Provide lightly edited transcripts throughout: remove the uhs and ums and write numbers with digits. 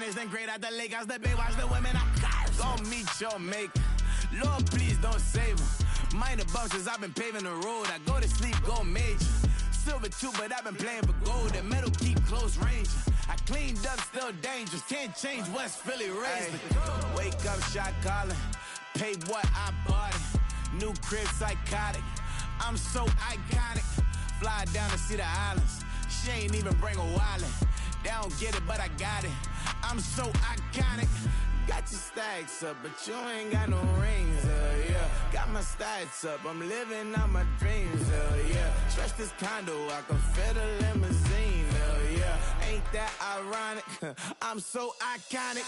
Spanish, then great at the lake. As the bay, watch the women I got. Gon' meet your mate. Lord, please don't save him. Minor bumps as I've been paving the road. I go to sleep, go major. Silver too, but I've been playing for gold. And metal keep close range. I cleaned up, still dangerous. Can't change West Philly raised. Wake up, shot calling. Pay what I bought it. New crib, psychotic. I'm so iconic. Fly down to see the islands. She ain't even bring a wallet. They don't get it, but I got it. I'm so iconic. Got your stacks up, but you ain't got no rings, yeah. Got my stats up, I'm living out my dreams, yeah. Stretch this condo, I can fit a limousine, yeah. Ain't that ironic? I'm so iconic.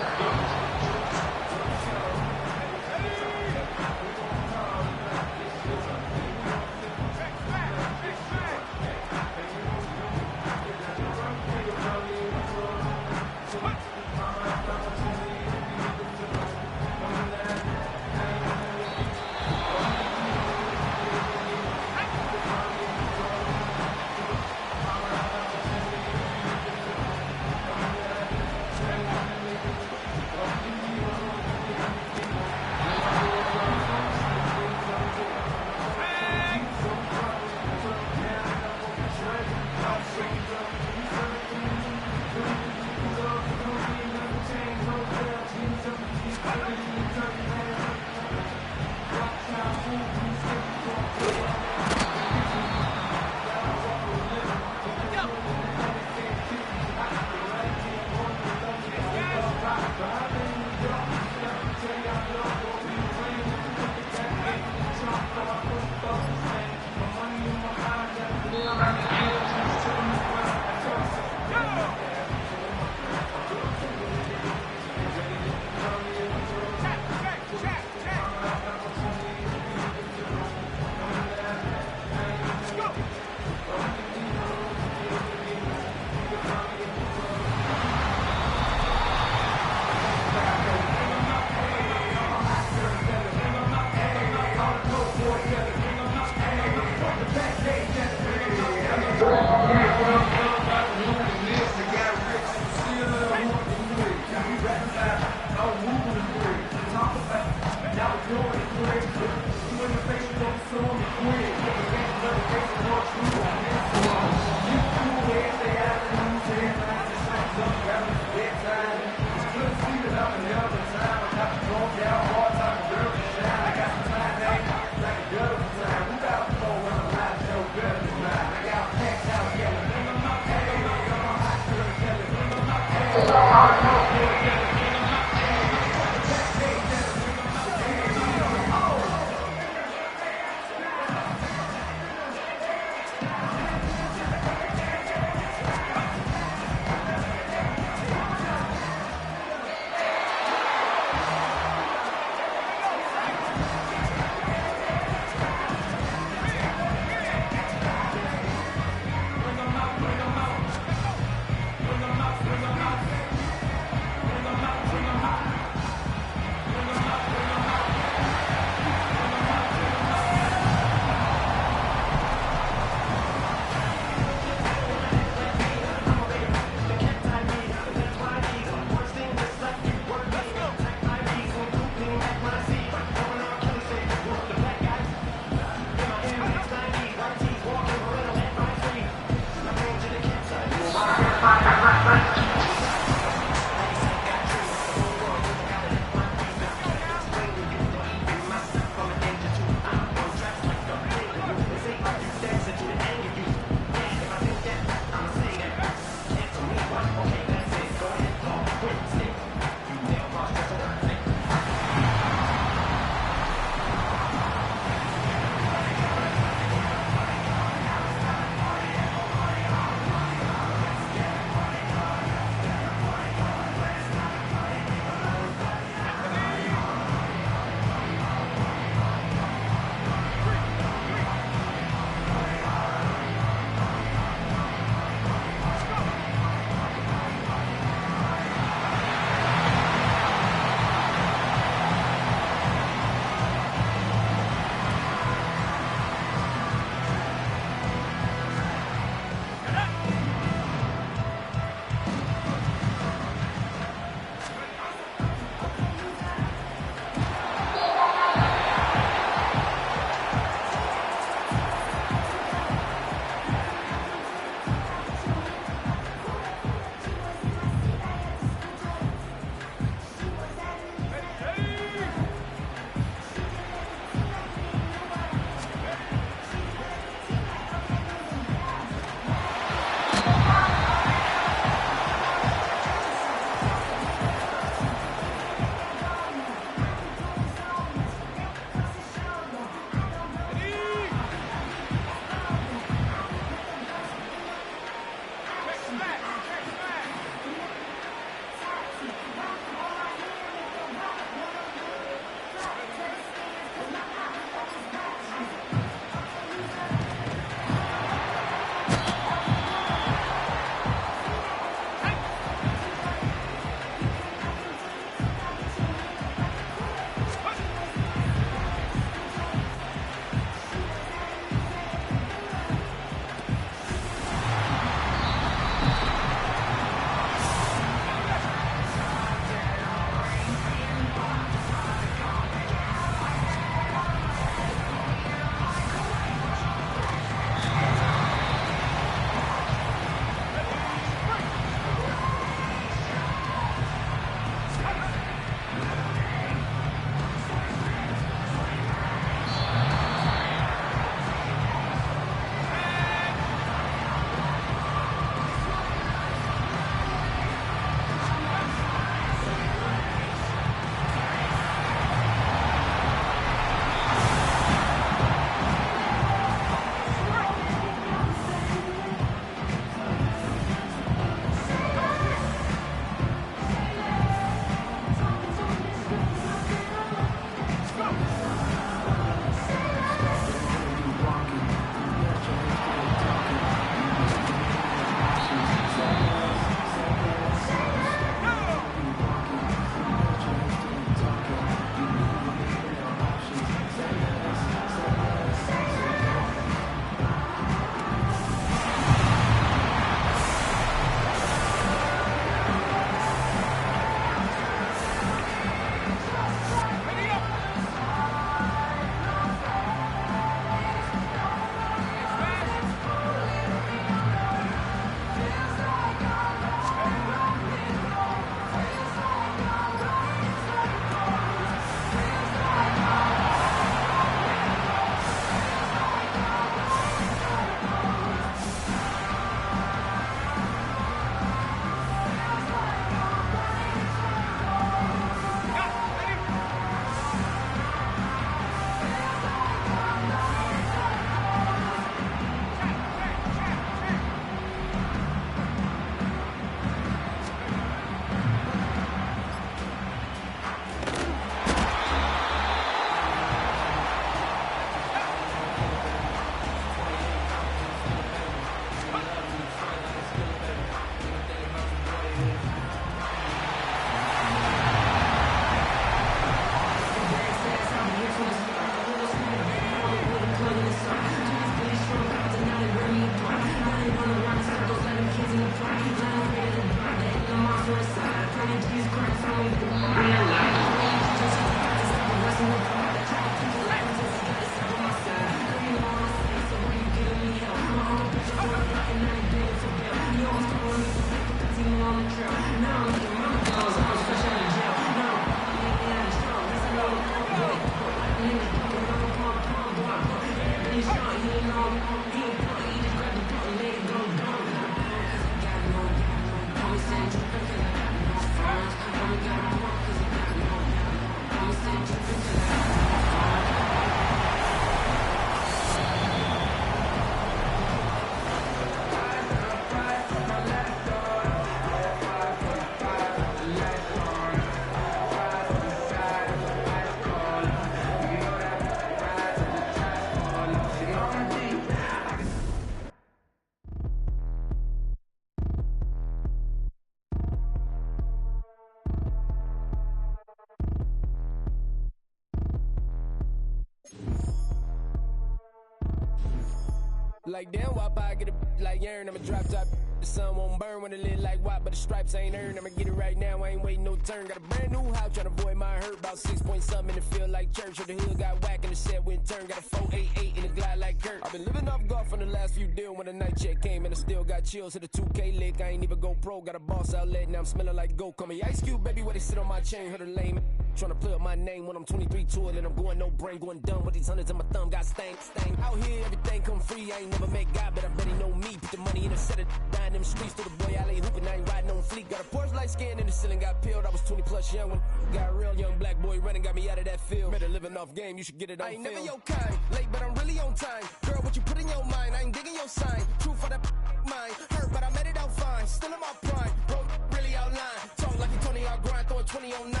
Like damn, why I get a like Aaron? I'm a drop top. The sun won't burn when it lit like what, but the stripes ain't earned. I'ma get it right now, I ain't waiting no turn. Got a brand new house, tryna avoid my hurt. About 6 point something in the field like church. Or the hood got whack and the set went turn. Got a 488 in the glide like Kurt. I've been living off golf on the last few deals. When the night check came and I still got chills. Hit a 2K lick, I ain't even go pro. Got a boss outlet, now I'm smelling like gold. Call me Ice Cube, baby, where they sit on my chain. Heard a lame tryna play up my name when I'm 23 to it. And I'm going no brain, going dumb with these hundreds in my thumb. Got stank. Out here, everything come free. I ain't never met God, but I bet he know me. Put the money in a set of down them streets. To the boy alley hooping, I ain't riding on fleek. Got a Porsche light skin in the ceiling, got peeled. I was 20 plus young when got real. Young black boy running, got me out of that field. Better living off game, you should get it on film. I ain't never your kind, late but I'm really on time. Girl, what you put in your mind, I ain't digging your sign. True for that mind, hurt but I made it out fine. Still in my prime, bro, really outline. Talk like you Tony, I'll grind, throwing 20 on 9.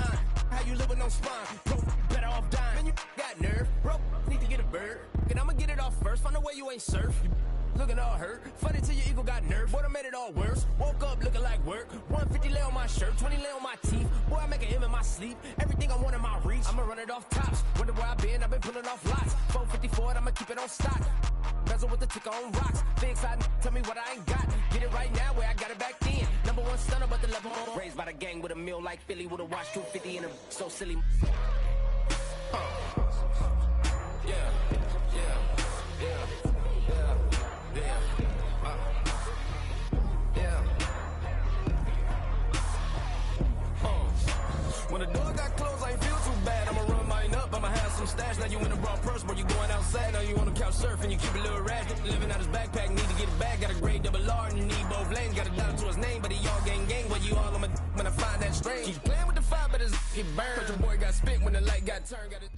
How you living on spine, bro, better off dying. Man, you got nerve, bro, need to get a bird. And I'ma get it off first, find a way you ain't surf. You looking all hurt, funny till your ego got nerve. Boy, I made it all worse, woke up looking like work. 150 lay on my shirt, 20 lay on my teeth. Boy, I make an M in my sleep, everything I want in my reach. I'ma run it off tops, wonder where I been, I've been pulling off lots. 454, I'ma keep it on stock. Bezel with the ticker on rocks. Things I tell me what I ain't got. Get it right now where I got it back then. Number one stunner, but the level on. Raised by the gang with a meal like Philly with a watch 250 and a so silly. When the door got closed, I ain't feel too bad. I'ma run mine up, I'ma have some stash. Now you in a broad purse, but you going outside. Now you on the couch surfing, you keep a little rash. Living out his backpack, need to get it back. Got a grade double R and you need both lanes. Got a dollar to his name, but he all gang. But you all on my when I find that strange. Keep playing with the fire, but his get burned. But your boy got spit when the light got turned. Got it.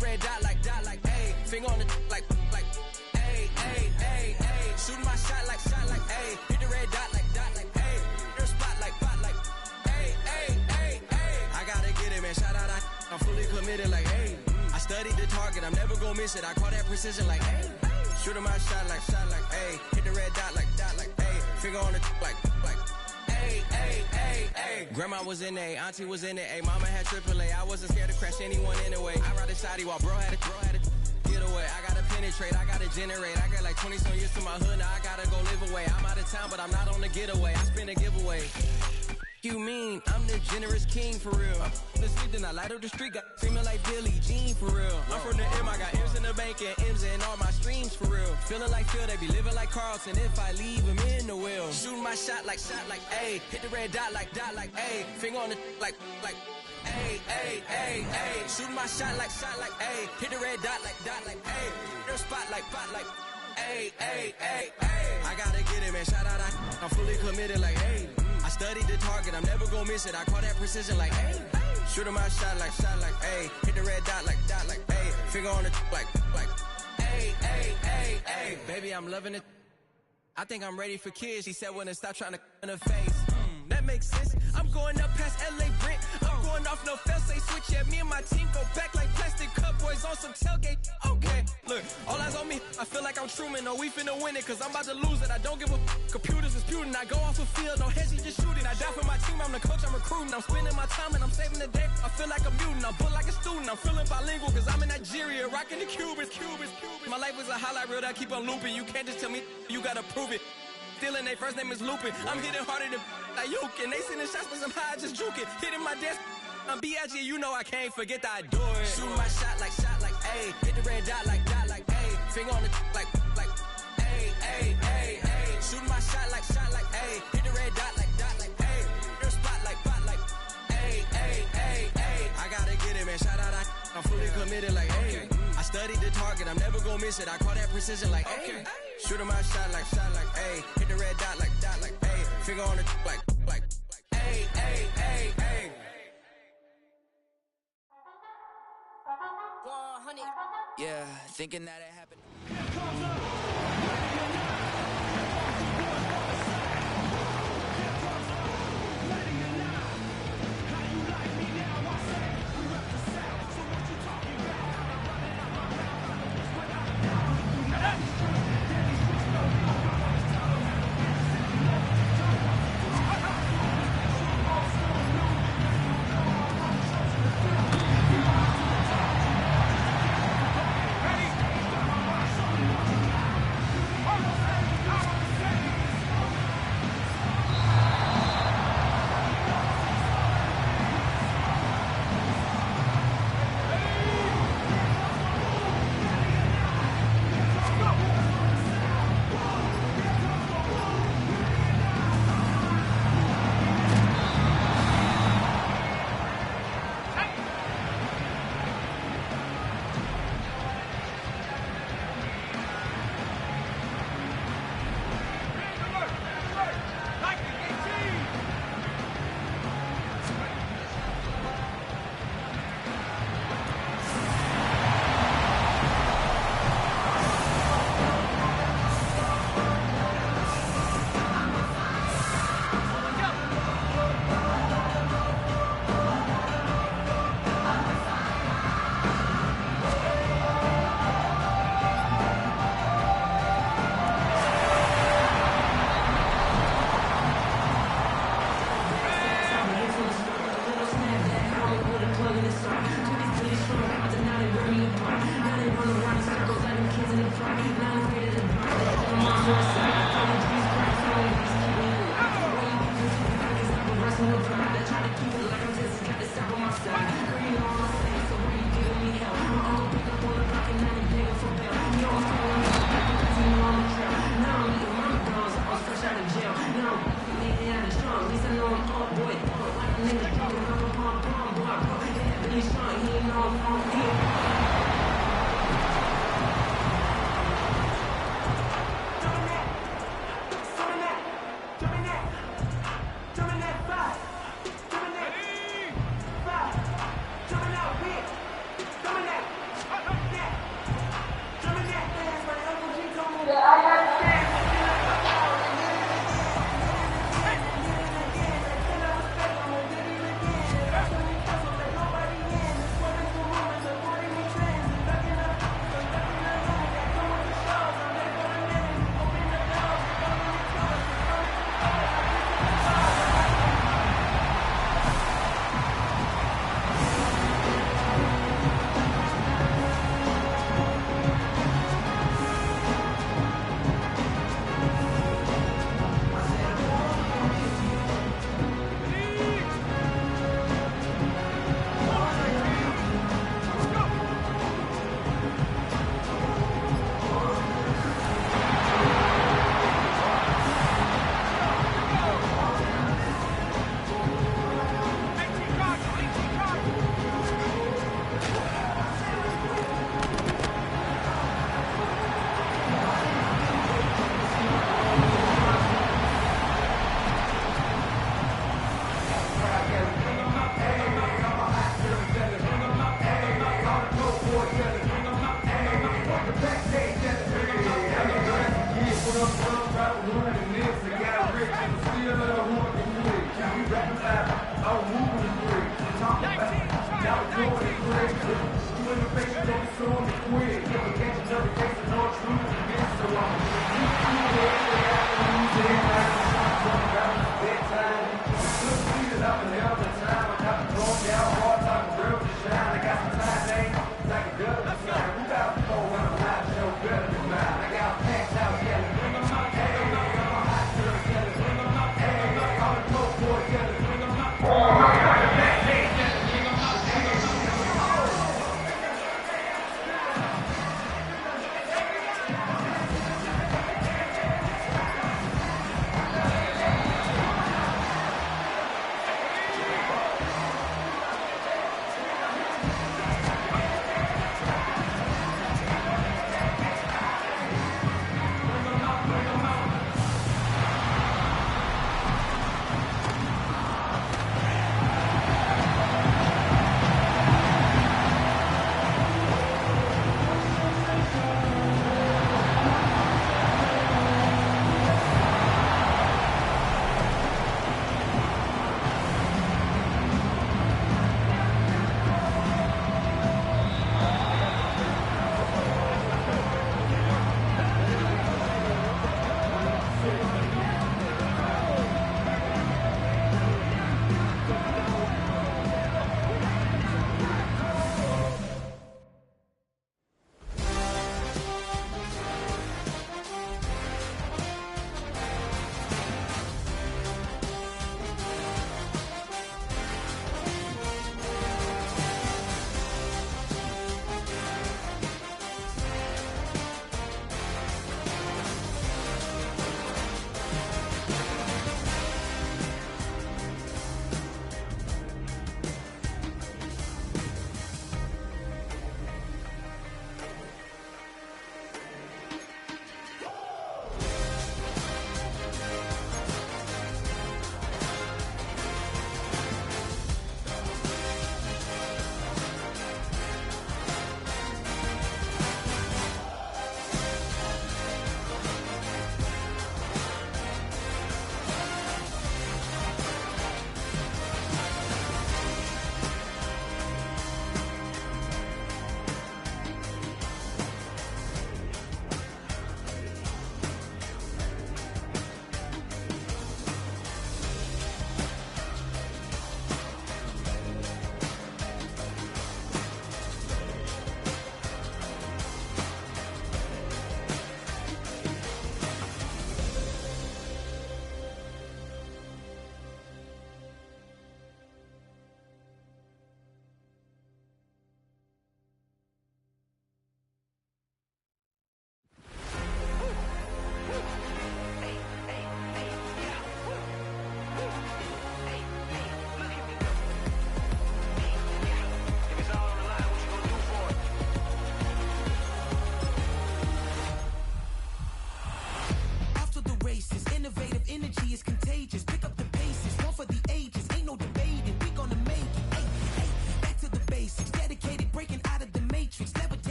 the red dot like, ayy. Finger on the like, ayy, ayy, ayy, ayy. Shooting my shot like, ayy. Hit the red dot like, ayy. Your spot like, ayy, ayy, ayy, ayy. I gotta get it, man. Shout out, I'm fully committed like, ayy. I studied the target, I'm never gonna miss it. I call that precision like, ayy. Shooting my shot like, ayy. Hit the red dot like, ayy. Finger on the like, ayy, ayy, ayy, ayy. Grandma was in A, auntie was in it, ayy. Mama had AAA, I wasn't scared to crash anyone anyway. I ride a shotty while bro had a get away. I gotta penetrate, I gotta generate. I got like 20 some years to my hood, now I gotta go live away. I'm out of town, but I'm not on the getaway. I spin a giveaway. You mean I'm the generous king for real? The sleep, then I light up the street, got screaming like Billie Jean for real. I'm from the M, I got M's in the bank and M's in all my streams for real. Feeling like Phil, they be living like Carlson if I leave him in the wheel. Shooting my shot like, ayy. Hit the red dot like, ayy. Finger on the like, ayy, ayy, ayy, ayy. Shooting my shot like, ayy. Hit the red dot like, ayy. Your spot like, ayy, ayy, ayy, ayy. I gotta get it, man. Shout out, I'm fully committed like, ayy. I studied the target, I'm never gonna miss it. I call that precision like, ayy. Shooting my shot like, ayy. Hit the red dot like, ayy. Finger on the like, ayy, ayy, ayy, ayy. Baby, I'm loving it. I think I'm ready for kids. She said when to stop trying to in her face. That makes sense. I'm going up past LA Brent. I'm going off no fail, say switch. Yeah, me and my team go back like plastic cup boys on some tailgate. Okay, look, all eyes on me. I feel like I'm Truman. No, we finna win it, cause I'm about to lose it. I don't give a computers disputing. I go off the field, no heads, just shooting. I die for my team, I'm the coach, I'm recruiting. I'm spending my time and I'm saving the day. I feel like a mutant, I'm built like a student. I'm feeling bilingual, cause I'm in Nigeria, rocking the Cubans. My life is a highlight reel that I keep on looping. You can't just tell me, you gotta prove it. Stealing, their first name is Lupin. I'm hitting harder than Ayuk, and they sending shots, but I'm high, just juke it. Hitting my desk, I'm B.I.G., you know I can't forget that I do it. Shooting my shot like, ayy. Hit the red dot like, ayy. Finger on the like, ayy, ayy, ayy, ayy. Shooting my shot like, ayy. Hit the red dot like, ayy. Your spot like, ayy, ayy, ayy, ayy. I gotta get it, man. Shout out, I'm fully committed like, ayy. I studied the target, I'm never gonna miss it. I call that precision like, ayy. Shooting my shot like, ayy. Hit the red dot like, ayy. Finger on the like, ayy, ayy, ayy, ayy. Yeah, thinking that it happened.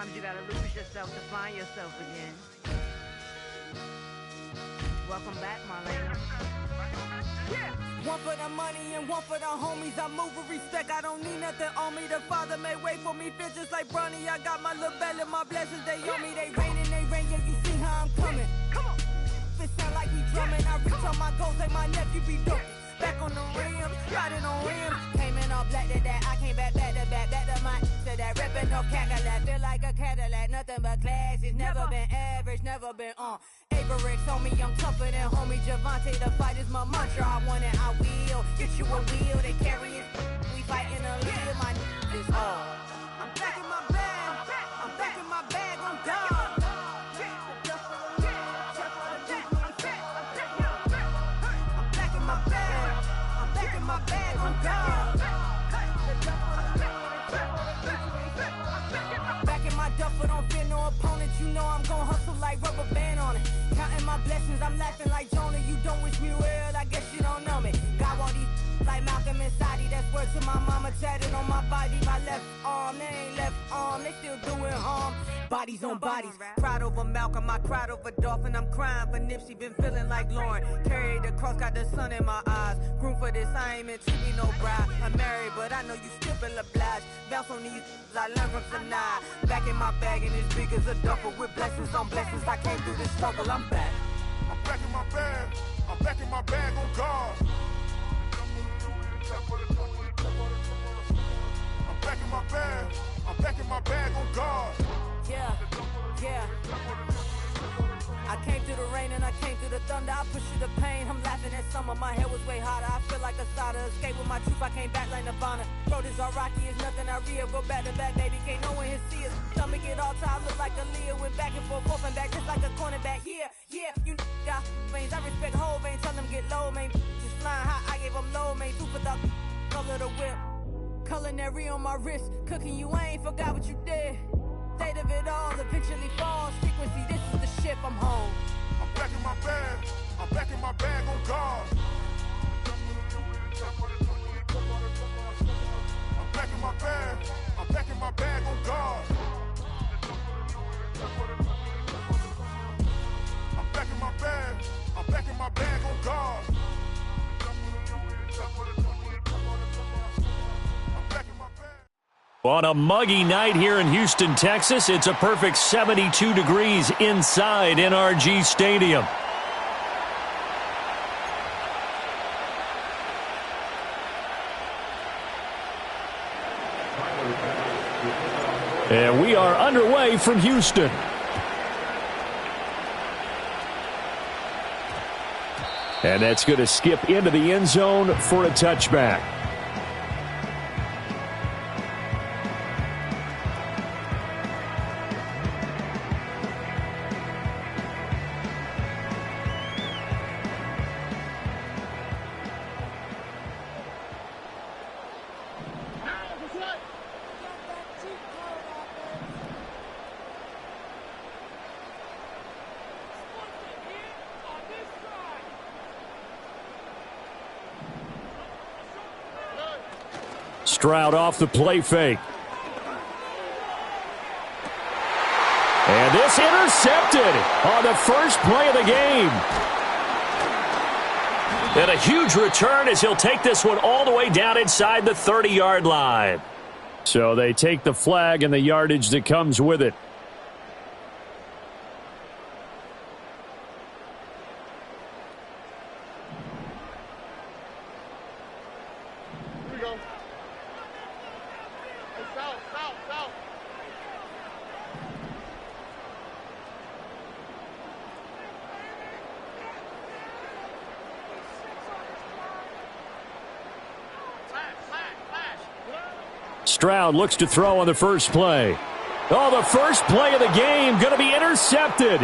Sometimes you gotta lose yourself to find yourself again. Welcome back, Marlena. Yeah. One for the money and one for the homies. I move with respect, I don't need nothing on me. The Father may wait for me, bitch, just like Bronny. I got my little belly, my blessings, they on me. They rain and they rain, yeah, you see how I'm coming. Come on. It sound like we drumming. I reach on my goals like my nephew be dope. Back on the rims, riding on rims. Came in all black to that, I came back to my to that ripping no Cadillac. Feel like a Cadillac, nothing but class. It's never been average, never been on. Averix on me, I'm tougher than homie Javante. The fight is my mantra, I want it, I will. Get you a wheel, they carry it. We fighting a lead, my is all. I'm back in my bag, I'm back in my bag on God. My bag on God. Back in my duffel, don't fear no opponent. You know I'm gon' hustle like rubber band on it. Counting my blessings, I'm laughing like Jonah. You don't wish me well, I guess you don't know me. Got all these like Malcolm and Sadie. That's word to my mama tatted on my body. My left arm, they ain't left arm. They still doing harm. Bodies on bodies. Cried over Malcolm, I cried over Dolphin. I'm crying for Nipsey, been feeling like Lauren. Carried the cross, got the sun in my eyes. Groom for this, I ain't meant to be no bride. I'm married, but I know you still feel obliged. Bounce on these, I learned from tonight. Back in my bag, and it's big as a duffel. With blessings on blessings, I came through this struggle, I'm back. I'm back in my bag, I'm back in my bag on God. I'm back in my bag, I'm back in my bag on God. Yeah. I came through the rain and I came through the thunder. I pushed through the pain, I'm laughing at summer. My head was way hotter, I feel like a starter. Escape with my truth, I came back like Nirvana. Throat is all rocky, it's nothing I real. Go back to back, baby, can't no one here see us. Stomach get all tired, look like a Leah. Went back and forth and back, just like a cornerback. Yeah, you got veins, I respect whole veins. Tell them get low, man. Just flying high, I gave them low, man. Super the color the whip. Culinary on my wrist, cooking you, I ain't forgot what you did. State of it all, eventually falls. Frequency, this is the ship, I'm home. I'm back in my bag, I'm back in my bag on God. I'm back in my bag, I'm back in my bag on God. I'm back in my bag, I'm back in my bag on God. On a muggy night here in Houston, Texas, it's a perfect 72 degrees inside NRG Stadium. And we are underway from Houston. And that's going to skip into the end zone for a touchback. Stroud off the play fake. And this intercepted on the first play of the game. And a huge return as he'll take this one all the way down inside the 30-yard line. So they take the flag and the yardage that comes with it. Stroud looks to throw on the first play. Oh, the first play of the game going to be intercepted.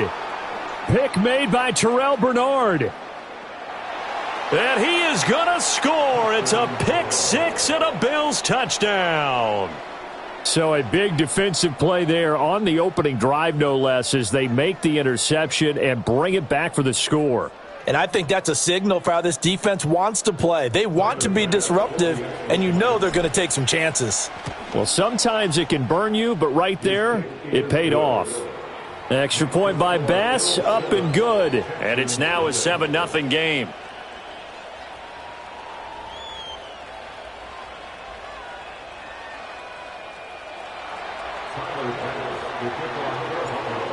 Pick made by Terrell Bernard. And he is going to score. It's a pick six and a Bills touchdown. So a big defensive play there on the opening drive, no less, as they make the interception and bring it back for the score. And I think that's a signal for how this defense wants to play. They want to be disruptive, and you know they're going to take some chances. Well, sometimes it can burn you, but right there, it paid off. Extra point by Bass, up and good. And it's now a 7-0 game.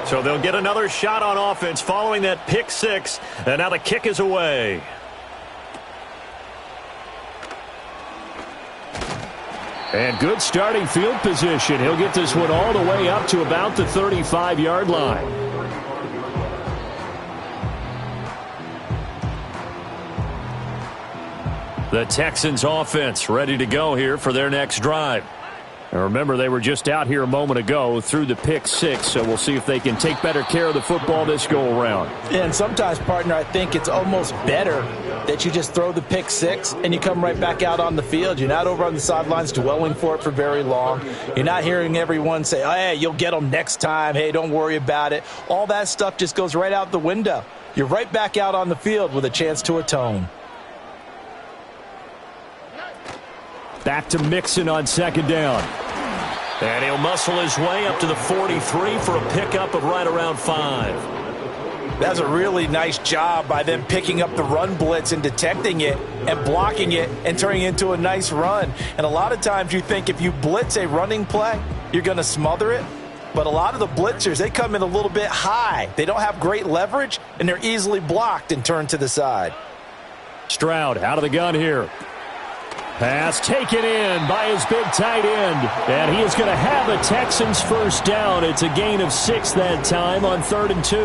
So they'll get another shot on offense following that pick six. And now the kick is away. And good starting field position. He'll get this one all the way up to about the 35-yard line. The Texans offense ready to go here for their next drive. And remember, they were just out here a moment ago through the pick six, so we'll see if they can take better care of the football this go-around. And sometimes, partner, I think it's almost better that you just throw the pick six and you come right back out on the field. You're not over on the sidelines dwelling for it for very long. You're not hearing everyone say, oh, hey, you'll get them next time. Hey, don't worry about it. All that stuff just goes right out the window. You're right back out on the field with a chance to atone. Back to Mixon on second down. And he'll muscle his way up to the 43 for a pickup of right around 5. That's a really nice job by them picking up the run blitz and detecting it and blocking it and turning it into a nice run. And a lot of times you think if you blitz a running play, you're going to smother it. But a lot of the blitzers, they come in a little bit high. They don't have great leverage, and they're easily blocked and turned to the side. Stroud out of the gun here. Pass taken in by his big tight end. And he is going to have a Texans first down. It's a gain of 6 that time on 3rd and 2.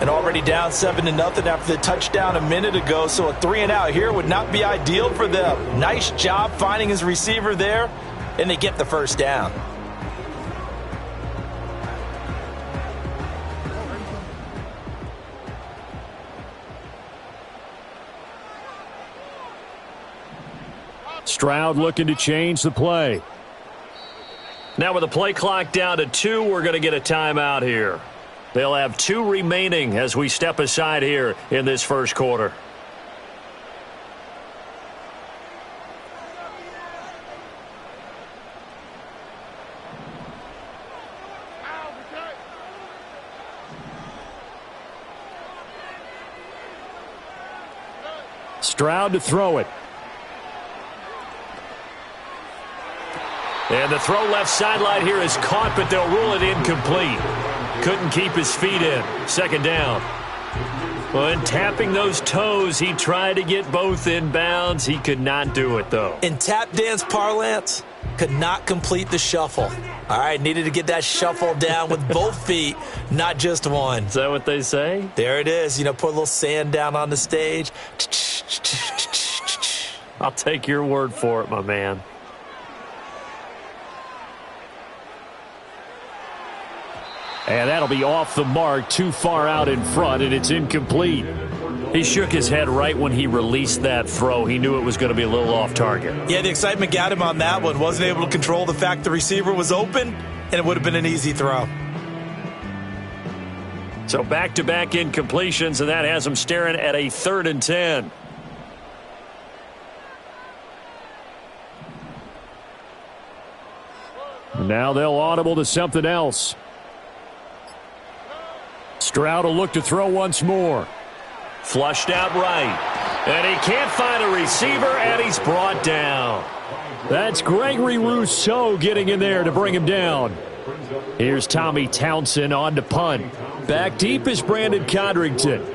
And already down 7-0 after the touchdown a minute ago. So a 3-and-out here would not be ideal for them. Nice job finding his receiver there. And they get the first down. Stroud looking to change the play. Now with the play clock down to 2, we're going to get a timeout here. They'll have 2 remaining as we step aside here in this first quarter. Stroud to throw it. And the throw left sideline here is caught, but they'll rule it incomplete. Couldn't keep his feet in. Second down. Well, in tapping those toes, he tried to get both in bounds. He could not do it, though. In tap dance parlance, could not complete the shuffle. All right, needed to get that shuffle down with both feet, not just one. Is that what they say? There it is. You know, put a little sand down on the stage. I'll take your word for it, my man. And that'll be off the mark, too far out in front, and it's incomplete. He shook his head right when he released that throw. He knew it was going to be a little off target. Yeah, the excitement got him on that one. Wasn't able to control the fact the receiver was open, and it would have been an easy throw. So back-to-back incompletions, and that has him staring at a 3rd and 10. Now they'll audible to something else. Stroud will look to throw once more. Flushed out right. And he can't find a receiver, and he's brought down. That's Gregory Rousseau getting in there to bring him down. Here's Tommy Townsend on to punt. Back deep is Brandon Codrington.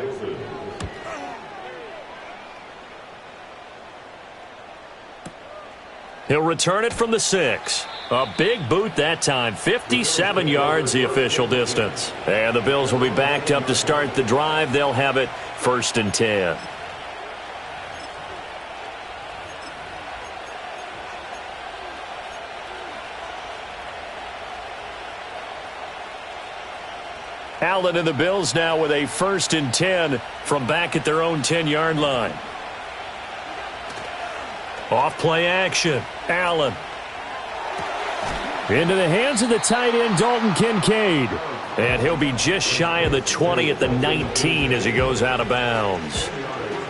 He'll return it from the 6. A big boot that time. 57 yards the official distance. And the Bills will be backed up to start the drive. They'll have it 1st and 10. Allen and the Bills now with a 1st and 10 from back at their own 10-yard line. Off play action. Allen. Into the hands of the tight end, Dalton Kincaid. And he'll be just shy of the 20 at the 19 as he goes out of bounds.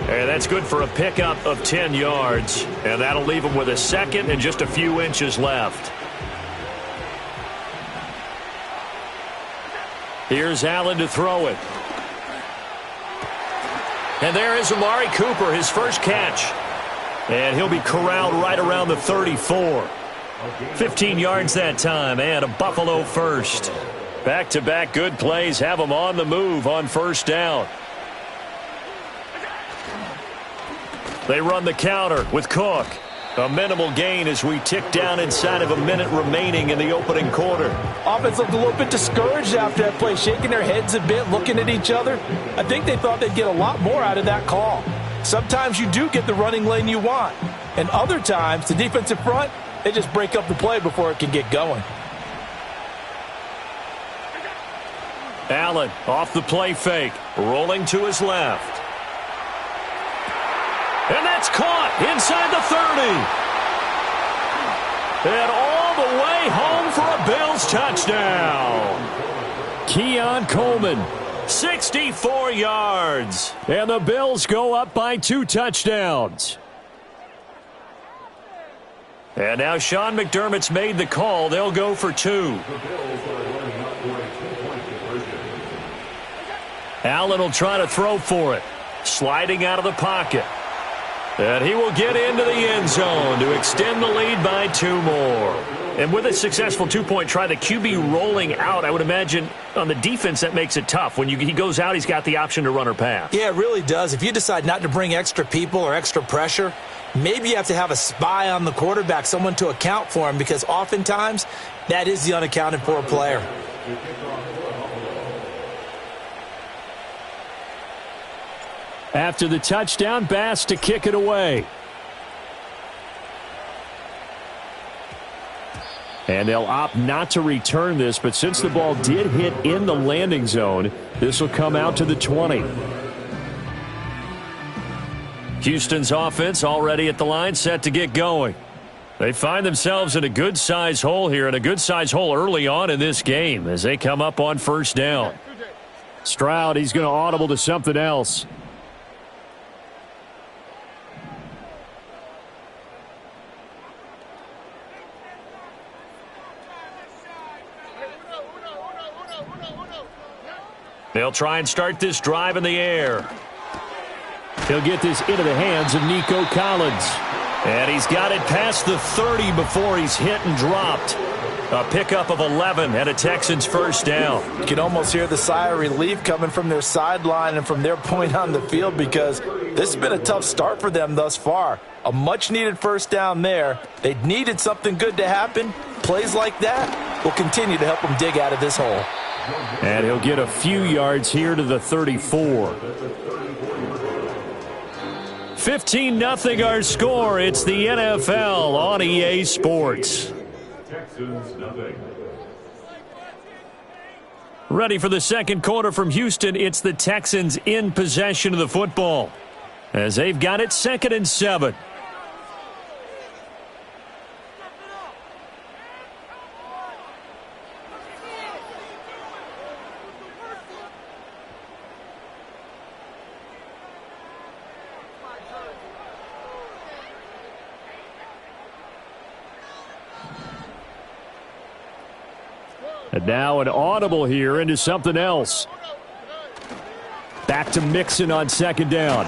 And that's good for a pickup of 10 yards. And that'll leave him with a 2nd and just a few inches left. Here's Allen to throw it. And there is Amari Cooper, his first catch. And he'll be corralled right around the 34. 15 yards that time, and a Buffalo first. Back-to-back good plays have them on the move on first down. They run the counter with Cook. A minimal gain as we tick down inside of a minute remaining in the opening quarter. Offense looked a little bit discouraged after that play, shaking their heads a bit, looking at each other. I think they thought they'd get a lot more out of that call. Sometimes you do get the running lane you want. And other times, the defensive front, they just break up the play before it can get going. Allen off the play fake, rolling to his left. And that's caught inside the 30. And all the way home for a Bills touchdown. Keon Coleman, 64 yards. And the Bills go up by 2 touchdowns. And now Sean McDermott's made the call. They'll go for 2. Allen will try to throw for it. Sliding out of the pocket. And he will get into the end zone to extend the lead by 2 more. And with a successful 2-point try, the QB rolling out, I would imagine on the defense that makes it tough. When he goes out, he's got the option to run or pass. Yeah, it really does. If you decide not to bring extra people or extra pressure, maybe you have to have a spy on the quarterback, someone to account for him, because oftentimes that is the unaccounted for player. After the touchdown, Bass to kick it away. And they'll opt not to return this, but since the ball did hit in the landing zone, this will come out to the 20. Houston's offense already at the line, set to get going. They find themselves in a good-sized hole here, and a good-sized hole early on in this game as they come up on first down. Stroud, he's going to audible to something else. They'll try and start this drive in the air. He'll get this into the hands of Nico Collins. And he's got it past the 30 before he's hit and dropped. A pickup of 11 and a Texans first down. You can almost hear the sigh of relief coming from their sideline and from their point on the field, because this has been a tough start for them thus far. A much-needed first down there. They needed something good to happen. Plays like that will continue to help them dig out of this hole. And he'll get a few yards here to the 34. 15-0 our score. It's the NFL on EA Sports. Ready for the second quarter from Houston. It's the Texans in possession of the football as they've got it 2nd and 7. And now an audible here into something else. Back to Mixon on second down.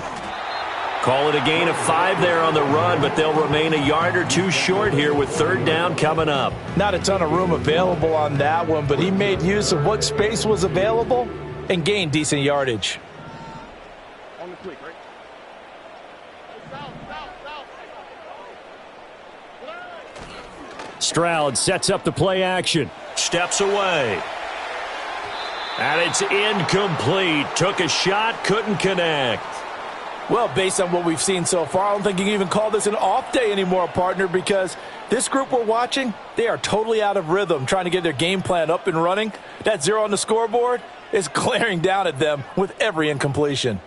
Call it a gain of 5 there on the run, but they'll remain a yard or 2 short here with third down coming up. Not a ton of room available on that one, but he made use of what space was available and gained decent yardage. On the click, right? Stroud sets up the play action. Steps away. And it's incomplete. Took a shot, couldn't connect. Well, based on what we've seen so far, I don't think you can even call this an off day anymore, partner, because this group we're watching, they are totally out of rhythm, trying to get their game plan up and running. That 0 on the scoreboard is glaring down at them with every incompletion.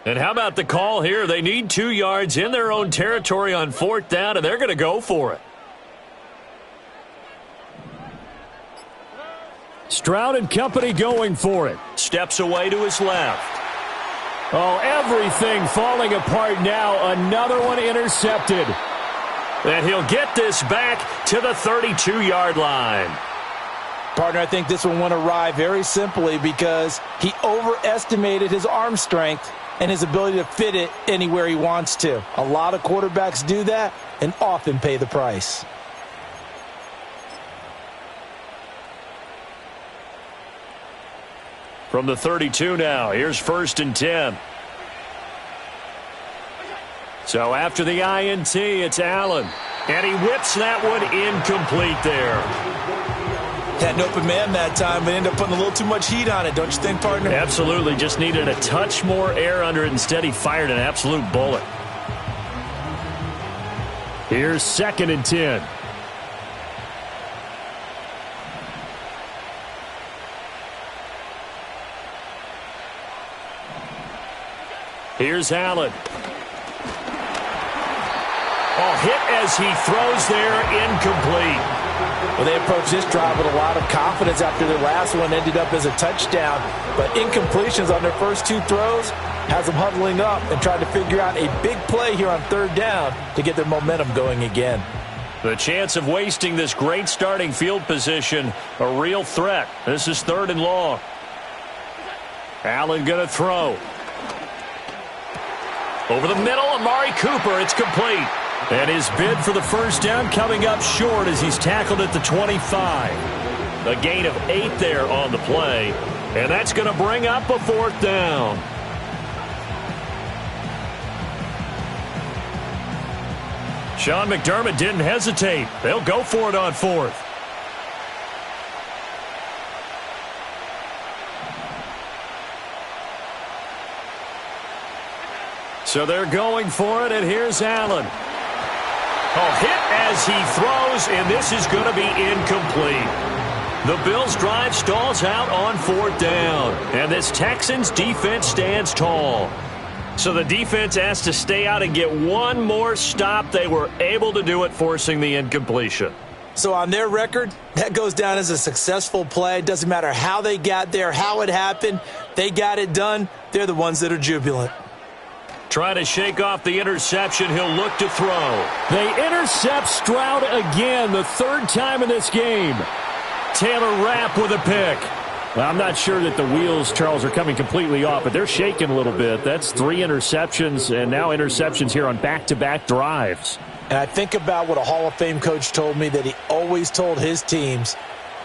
And how about the call here? They need 2 yards in their own territory on fourth down, and they're going to go for it. Stroud and company going for it. Steps away to his left. Oh, everything falling apart now. Another one intercepted. And he'll get this back to the 32-yard line. Partner, I think this one went awry very simply because he overestimated his arm strength and his ability to fit it anywhere he wants to. A lot of quarterbacks do that and often pay the price. From the 32 now, here's 1st and 10. So after the INT, it's Allen. And he whips that one incomplete there. Had an open man that time, but ended up putting a little too much heat on it, don't you think, partner? Absolutely. Just needed a touch more air under it. Instead, he fired an absolute bullet. Here's 2nd and 10. Here's Allen. Oh, hit as he throws there, incomplete. Well, they approached this drive with a lot of confidence after their last one ended up as a touchdown. But incompletions on their first 2 throws has them huddling up and trying to figure out a big play here on 3rd down to get their momentum going again. The chance of wasting this great starting field position, a real threat. This is 3rd and long. Allen going to throw. Over the middle, Amari Cooper, it's complete. And his bid for the first down coming up short as he's tackled at the 25. A gain of 8 there on the play. And that's going to bring up a 4th down. Sean McDermott didn't hesitate. They'll go for it on 4th. So they're going for it, and here's Allen. Oh, hit as he throws, and this is going to be incomplete. The Bills' drive stalls out on 4th down, and this Texans defense stands tall. So the defense has to stay out and get one more stop. They were able to do it, forcing the incompletion. So on their record, that goes down as a successful play. It doesn't matter how they got there, how it happened. They got it done. They're the ones that are jubilant. Trying to shake off the interception. He'll look to throw. They intercept Stroud again, the 3rd time in this game. Taylor Rapp with a pick. Well, I'm not sure that the wheels, Charles, are coming completely off, but they're shaking a little bit. That's 3 interceptions, and now interceptions here on back-to-back drives. And I think about what a Hall of Fame coach told me that he always told his teams,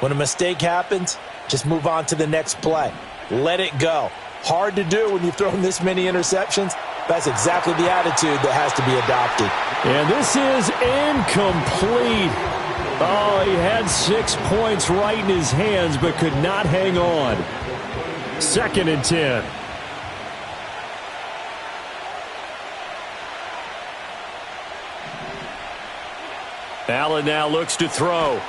when a mistake happens, just move on to the next play. Let it go. Hard to do when you've thrown this many interceptions. That's exactly the attitude that has to be adopted. And this is incomplete. Oh, he had 6 points right in his hands, but could not hang on. 2nd and 10. Allen now looks to throw.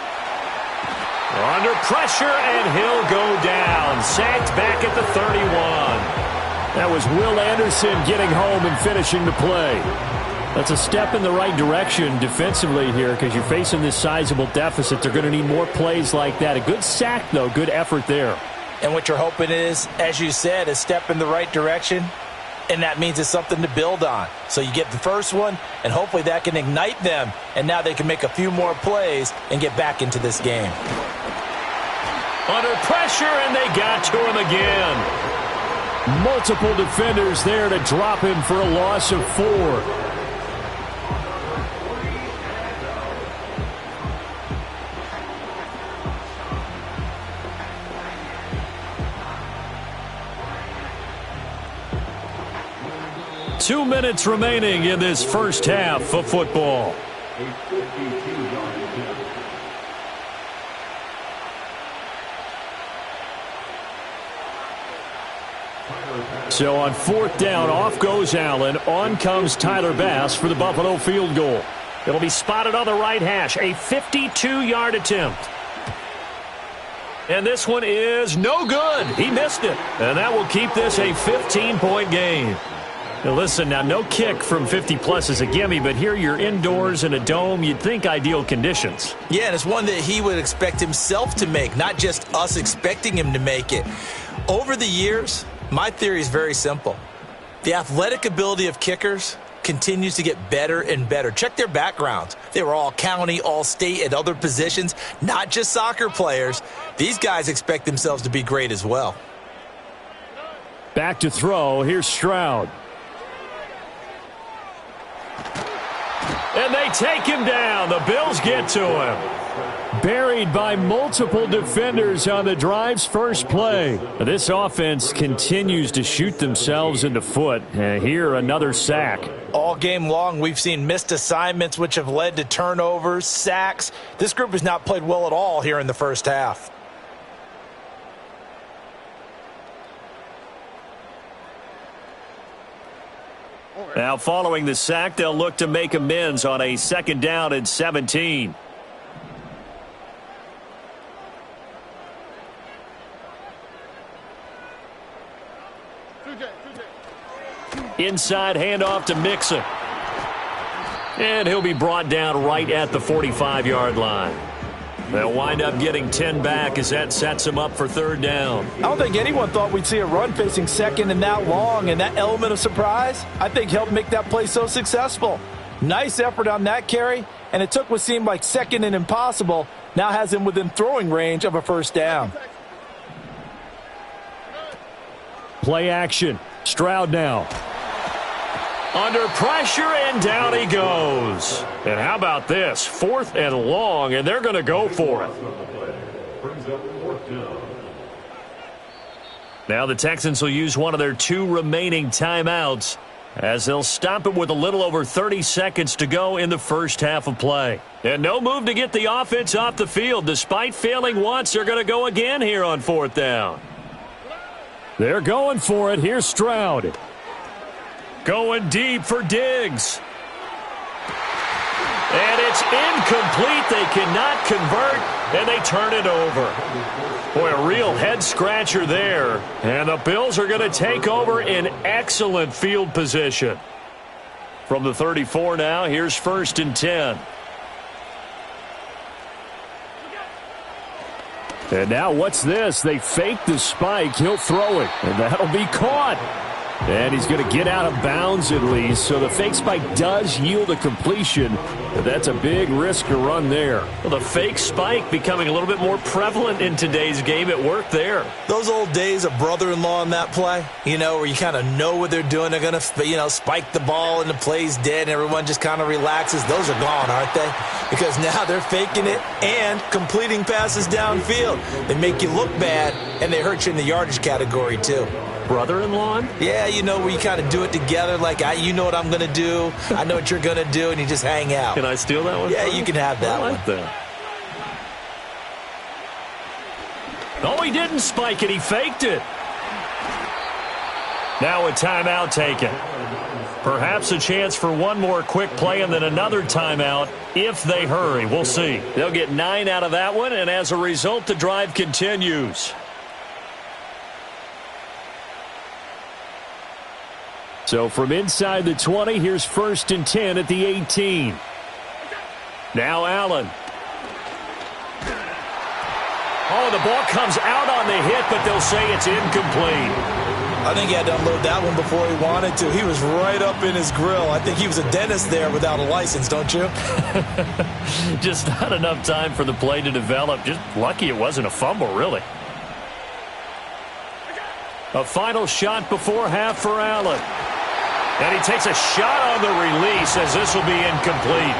Under pressure, and he'll go down. Sacked back at the 31. That was Will Anderson getting home and finishing the play. That's a step in the right direction defensively here because you're facing this sizable deficit. They're going to need more plays like that. A good sack, though. Good effort there. And what you're hoping is, as you said, a step in the right direction, and that means it's something to build on. So you get the first one, and hopefully that can ignite them, and now they can make a few more plays and get back into this game. Under pressure, and they got to him again. Multiple defenders there to drop him for a loss of 4. Two minutes remaining in this first half of football. So on 4th down, off goes Allen. On comes Tyler Bass for the Buffalo field goal. It'll be spotted on the right hash. A 52-yard attempt. And this one is no good. He missed it. And that will keep this a 15-point game. Now listen, now no kick from 50-plus is a gimme, but here you're indoors in a dome. You'd think ideal conditions. Yeah, and it's one that he would expect himself to make, not just us expecting him to make it. Over the years, my theory is very simple. The athletic ability of kickers continues to get better and better. Check their backgrounds. They were all county, all state, at other positions, not just soccer players. These guys expect themselves to be great as well. Back to throw. Here's Stroud. And they take him down. The Bills get to him. Buried by multiple defenders on the drive's first play. This offense continues to shoot themselves in the foot. Here, another sack. All game long, we've seen missed assignments, which have led to turnovers, sacks. This group has not played well at all here in the first half. Now, following the sack, they'll look to make amends on a 2nd down and 17. Inside handoff to Mixon. And he'll be brought down right at the 45-yard line. They'll wind up getting 10 back as that sets him up for 3rd down. I don't think anyone thought we'd see a run facing second and that long, and that element of surprise, I think, helped make that play so successful. Nice effort on that carry, and it took what seemed like second and impossible, now has him within throwing range of a 1st down. Play action. Stroud now. Under pressure, and down he goes. And how about this? 4th and long, and they're going to go for it. Now the Texans will use one of their 2 remaining timeouts as they'll stop it with a little over 30 seconds to go in the first half of play. And no move to get the offense off the field. Despite failing once, they're going to go again here on 4th down. They're going for it. Here's Stroud. Going deep for Diggs. And it's incomplete. They cannot convert, and they turn it over. Boy, a real head-scratcher there. And the Bills are going to take over in excellent field position. From the 34 now, here's 1st and 10. And now what's this? They fake the spike. He'll throw it, and that'll be caught. And he's going to get out of bounds at least. So the fake spike does yield a completion. But that's a big risk to run there. Well, the fake spike becoming a little bit more prevalent in today's game. It worked there. Those old days of brother-in-law in that play, where you kind of know what they're doing. They're going to, spike the ball and the play's dead and everyone just kind of relaxes. Those are gone, aren't they? Because now they're faking it and completing passes downfield. They make you look bad, and they hurt you in the yardage category, too. Brother-in-law? Yeah, where you kind of do it together, like, you know what I'm going to do, I know what you're going to do, and you just hang out. Can I steal that one? Yeah, you can have that one. I like that. Oh, he didn't spike it. He faked it. Now a timeout taken. Perhaps a chance for one more quick play and then another timeout if they hurry. We'll see. They'll get 9 out of that one, and as a result, the drive continues. So from inside the 20, here's 1st and 10 at the 18. Now Allen. Oh, the ball comes out on the hit, but they'll say it's incomplete. I think he had to unload that one before he wanted to. He was right up in his grill. I think he was a dentist there without a license, don't you? Just not enough time for the play to develop. Just lucky it wasn't a fumble, really. A final shot before half for Allen. And he takes a shot on the release as this will be incomplete.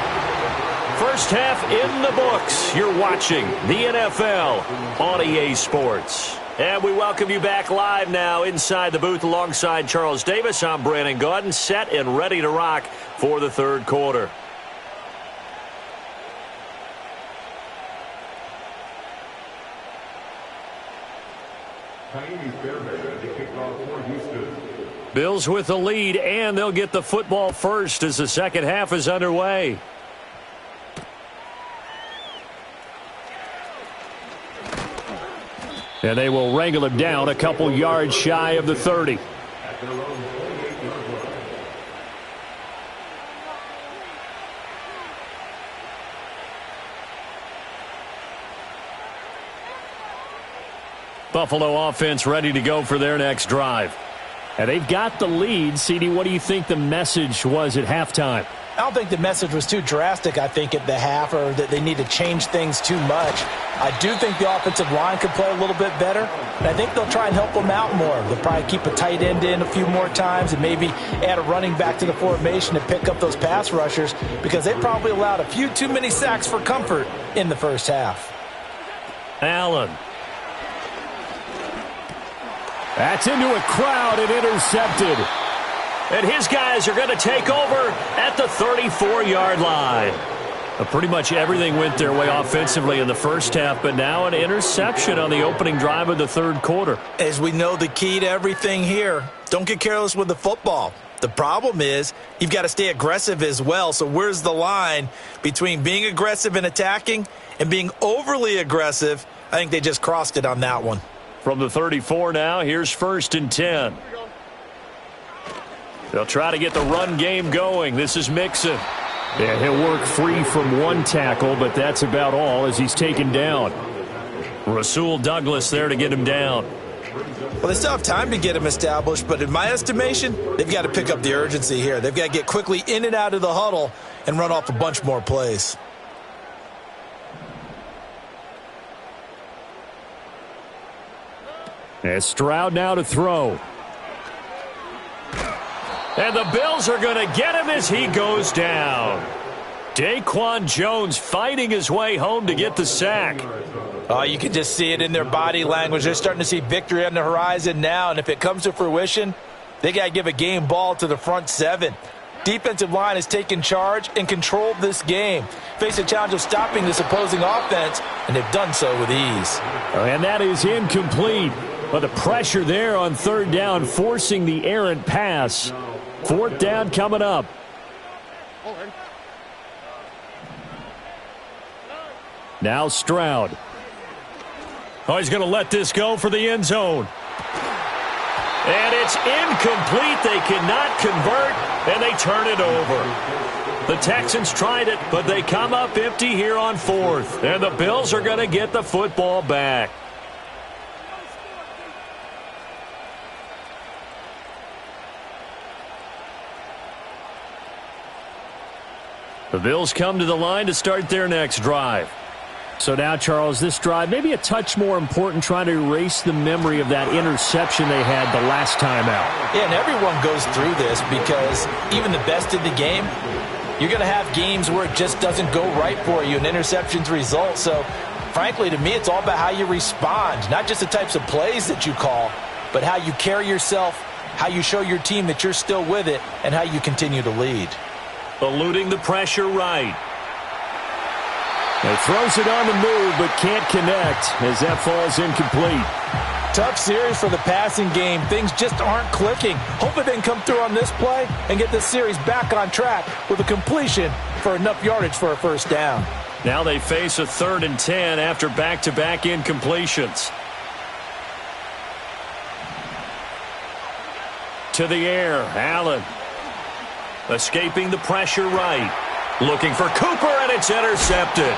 First half in the books. You're watching the NFL on EA Sports. And we welcome you back live now inside the booth alongside Charles Davis. I'm Brandon Gaudin, set and ready to rock for the 3rd quarter. Bills with the lead, and they'll get the football first as the second half is underway. And they will wrangle him down a couple yards shy of the 30. Buffalo offense ready to go for their next drive. And they've got the lead. CD, what do you think the message was at halftime? I don't think the message was too drastic, I think, at the half, or that they need to change things too much. I do think the offensive line could play a little bit better, and I think they'll try and help them out more. They'll probably keep a tight end in a few more times and maybe add a running back to the formation to pick up those pass rushers, because they probably allowed a few too many sacks for comfort in the first half. Allen. That's into a crowd and intercepted. And his guys are going to take over at the 34-yard line. Pretty much everything went their way offensively in the first half, but now an interception on the opening drive of the third quarter. As we know, the key to everything here, don't get careless with the football. The problem is you've got to stay aggressive as well. So where's the line between being aggressive and attacking and being overly aggressive? I think they just crossed it on that one. From the 34 now, here's 1st and 10. They'll try to get the run game going. This is Mixon. Yeah, he'll work free from one tackle, but that's about all as he's taken down. Rasul Douglas there to get him down. Well, they still have time to get him established, but in my estimation, they've got to pick up the urgency here. They've got to get quickly in and out of the huddle and run off a bunch more plays. And Stroud now to throw. And the Bills are going to get him as he goes down. Daquan Jones fighting his way home to get the sack. Oh, you can just see it in their body language. They're starting to see victory on the horizon now, and if it comes to fruition, they got to give a game ball to the front seven. Defensive line has taken charge and controlled this game. Face a challenge of stopping this opposing offense, and they've done so with ease. And that is incomplete. But the pressure there on 3rd down, forcing the errant pass. 4th down coming up. Now Stroud. Oh, he's going to let this go for the end zone. And it's incomplete. They cannot convert, and they turn it over. The Texans tried it, but they come up empty here on 4th. And the Bills are going to get the football back. The Bills come to the line to start their next drive. So now, Charles, this drive maybe a touch more important, trying to erase the memory of that interception they had the last time out. Yeah, and everyone goes through this because even the best in the game, you're going to have games where it just doesn't go right for you and interceptions result. So, frankly, to me, it's all about how you respond, not just the types of plays that you call, but how you carry yourself, how you show your team that you're still with it, and how you continue to lead. Eluding the pressure right. He throws it on the move, but can't connect as that falls incomplete. Tough series for the passing game. Things just aren't clicking. Hopefully they can come through on this play and get this series back on track with a completion for enough yardage for a 1st down. Now they face a 3rd and 10 after back-to-back incompletions. To the air, Allen. Escaping the pressure right. Looking for Cooper, and it's intercepted.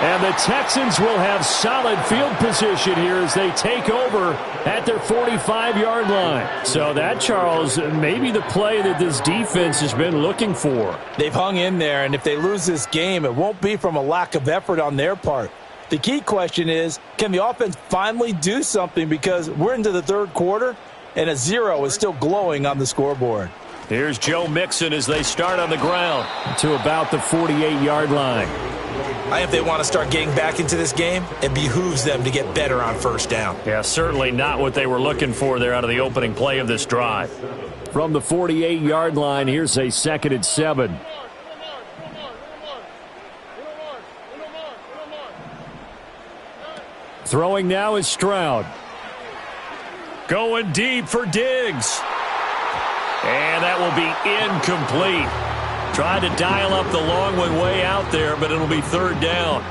And the Texans will have solid field position here as they take over at their 45-yard line. So that, Charles, maybe the play that this defense has been looking for. They've hung in there, and if they lose this game, it won't be from a lack of effort on their part. The key question is, can the offense finally do something? Because we're into the 3rd quarter, and a 0 is still glowing on the scoreboard. Here's Joe Mixon as they start on the ground to about the 48-yard line. If they want to start getting back into this game, it behooves them to get better on 1st down. Yeah, certainly not what they were looking for there out of the opening play of this drive. From the 48-yard line, here's a 2nd and 7. Throwing now is Stroud. Going deep for Diggs. And that will be incomplete. Tried to dial up the long one way out there, but it'll be 3rd down.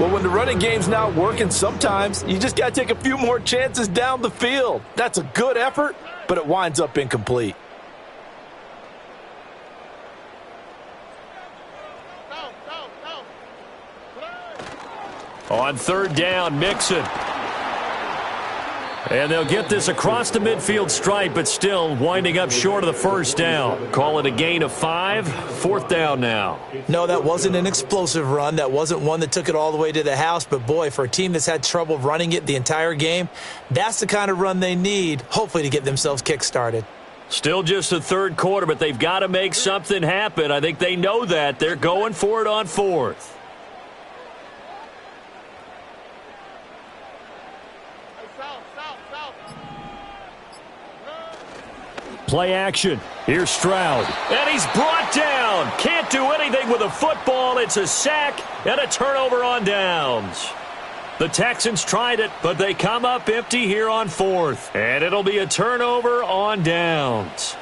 Well, when the running game's not working, sometimes you just got to take a few more chances down the field. That's a good effort, but it winds up incomplete. On 3rd down, Mixon. And they'll get this across the midfield stripe, but still winding up short of the first down. Call it a gain of 5. Fourth down now. No, that wasn't an explosive run. That wasn't one that took it all the way to the house. But, boy, for a team that's had trouble running it the entire game, that's the kind of run they need, hopefully, to get themselves kick-started. Still just the third quarter, but they've got to make something happen. I think they know that. They're going for it on fourth. Play action. Here's Stroud. And he's brought down. Can't do anything with a football. It's a sack and a turnover on downs. The Texans tried it, but they come up empty here on fourth. And it'll be a turnover on downs.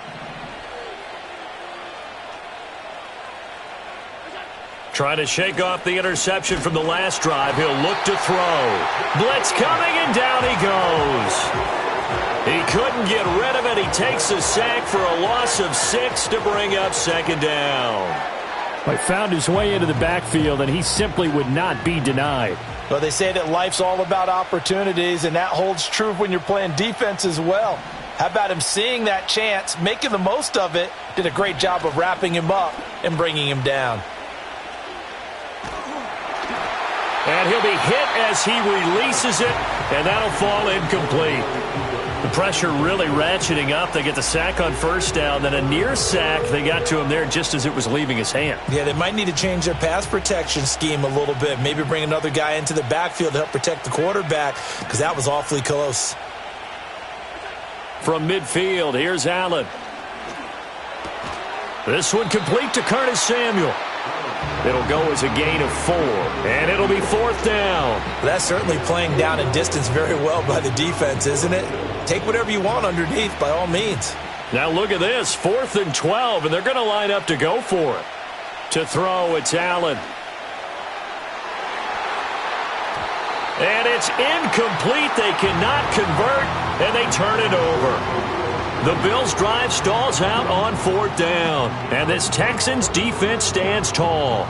Trying to shake off the interception from the last drive. He'll look to throw. Blitz coming, and down he goes. He couldn't get rid of it. He takes a sack for a loss of 6 to bring up second down. He found his way into the backfield, and he simply would not be denied. Well, they say that life's all about opportunities, and that holds true when you're playing defense as well. How about him seeing that chance, making the most of it, did a great job of wrapping him up and bringing him down. And he'll be hit as he releases it, and that'll fall incomplete. The pressure really ratcheting up. They get the sack on first down, then a near sack. They got to him there just as it was leaving his hand. Yeah, they might need to change their pass protection scheme a little bit. Maybe bring another guy into the backfield to help protect the quarterback, because that was awfully close. From midfield, here's Allen. This one complete to Curtis Samuel. It'll go as a gain of 4, and it'll be fourth down. That's certainly playing down in distance very well by the defense, isn't it? Take whatever you want underneath, by all means. Now look at this, 4th and 12, and they're going to line up to go for it. To throw, it's Allen. And it's incomplete. They cannot convert, and they turn it over. The Bills' drive stalls out on fourth down, and this Texans defense stands tall.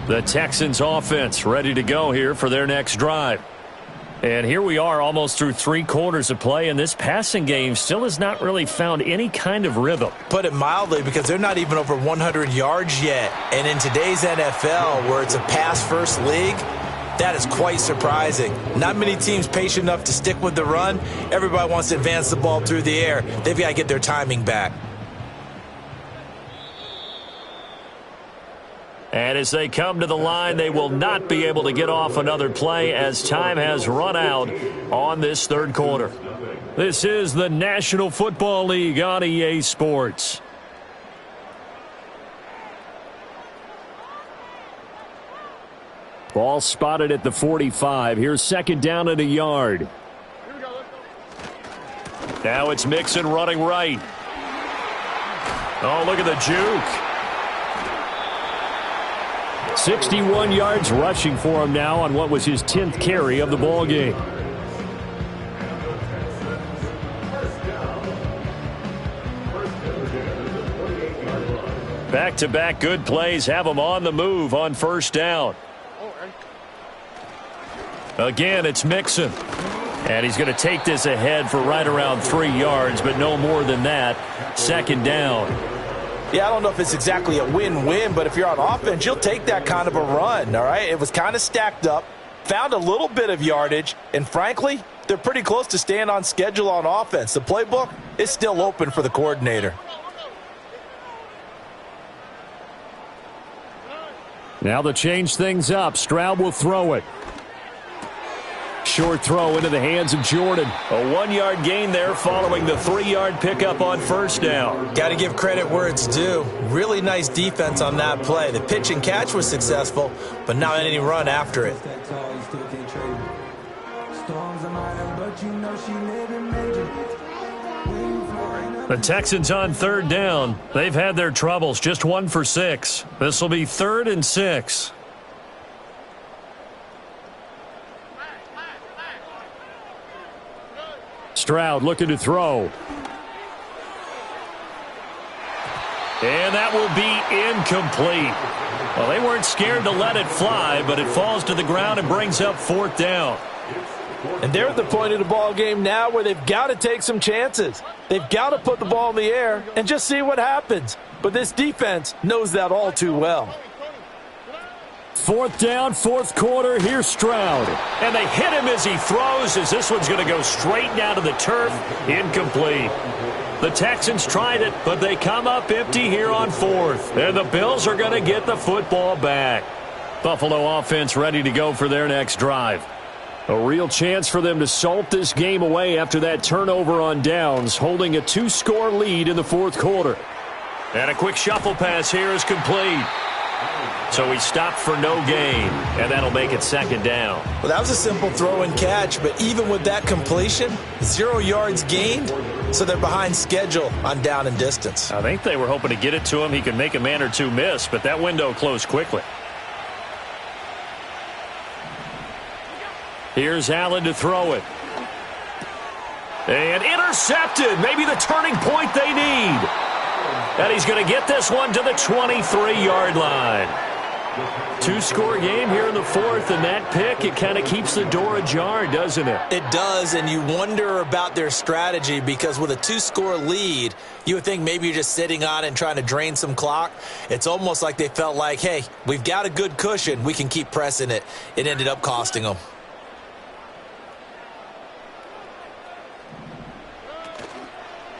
The Texans offense ready to go here for their next drive. And here we are almost through 3 quarters of play, and this passing game still has not really found any kind of rhythm. Put it mildly, because they're not even over 100 yards yet. And in today's NFL, where it's a pass-first league, that is quite surprising. Not many teams patient enough to stick with the run. Everybody wants to advance the ball through the air. They've got to get their timing back. And as they come to the line, they will not be able to get off another play as time has run out on this third quarter. This is the National Football League on EA Sports. Ball spotted at the 45. Here's second down and a yard. Now it's Mixon running right. Oh, look at the juke. 61 yards rushing for him now on what was his 10th carry of the ball game. Back-to-back good plays have him on the move on first down. Again, it's Mixon. And he's going to take this ahead for right around 3 yards, but no more than that. Second down. Yeah, I don't know if it's exactly a win-win, but if you're on offense, you'll take that kind of a run, all right? It was kind of stacked up, found a little bit of yardage, and frankly, they're pretty close to staying on schedule on offense. The playbook is still open for the coordinator. Now to change things up, Stroud will throw it. Short throw into the hands of Jordan. A 1-yard gain there following the 3-yard pickup on first down. Got to give credit where it's due. Really nice defense on that play. The pitch and catch was successful, but not any run after it. The Texans on third down. They've had their troubles. Just 1 for 6. This will be 3rd and 6. Stroud looking to throw. And that will be incomplete. Well, they weren't scared to let it fly, but it falls to the ground and brings up 4th down. And they're at the point of the ball game now where they've got to take some chances. They've got to put the ball in the air and just see what happens. But this defense knows that all too well. 4th down, 4th quarter. Here's Stroud. And they hit him as he throws, as this one's going to go straight down to the turf. Incomplete. The Texans tried it, but they come up empty here on 4th. And the Bills are going to get the football back. Buffalo offense ready to go for their next drive. A real chance for them to salt this game away after that turnover on downs, holding a 2-score lead in the 4th quarter. And a quick shuffle pass here is complete. So he stopped for no gain, and that'll make it 2nd down. Well, that was a simple throw and catch, but even with that completion, 0 yards gained, so they're behind schedule on down and distance. I think they were hoping to get it to him. He could make a man or two miss, but that window closed quickly. Here's Allen to throw it. And intercepted. Maybe the turning point they need. And he's going to get this one to the 23-yard line. 2-score game here in the 4th, and that pick, it kind of keeps the door ajar, doesn't it? It does, and you wonder about their strategy because with a 2-score lead, you would think maybe you're just sitting on it and trying to drain some clock. It's almost like they felt like, hey, we've got a good cushion. We can keep pressing it. It ended up costing them.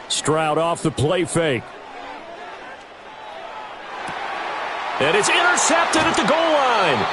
Stroud off the play fake. And it's intercepted at the goal line.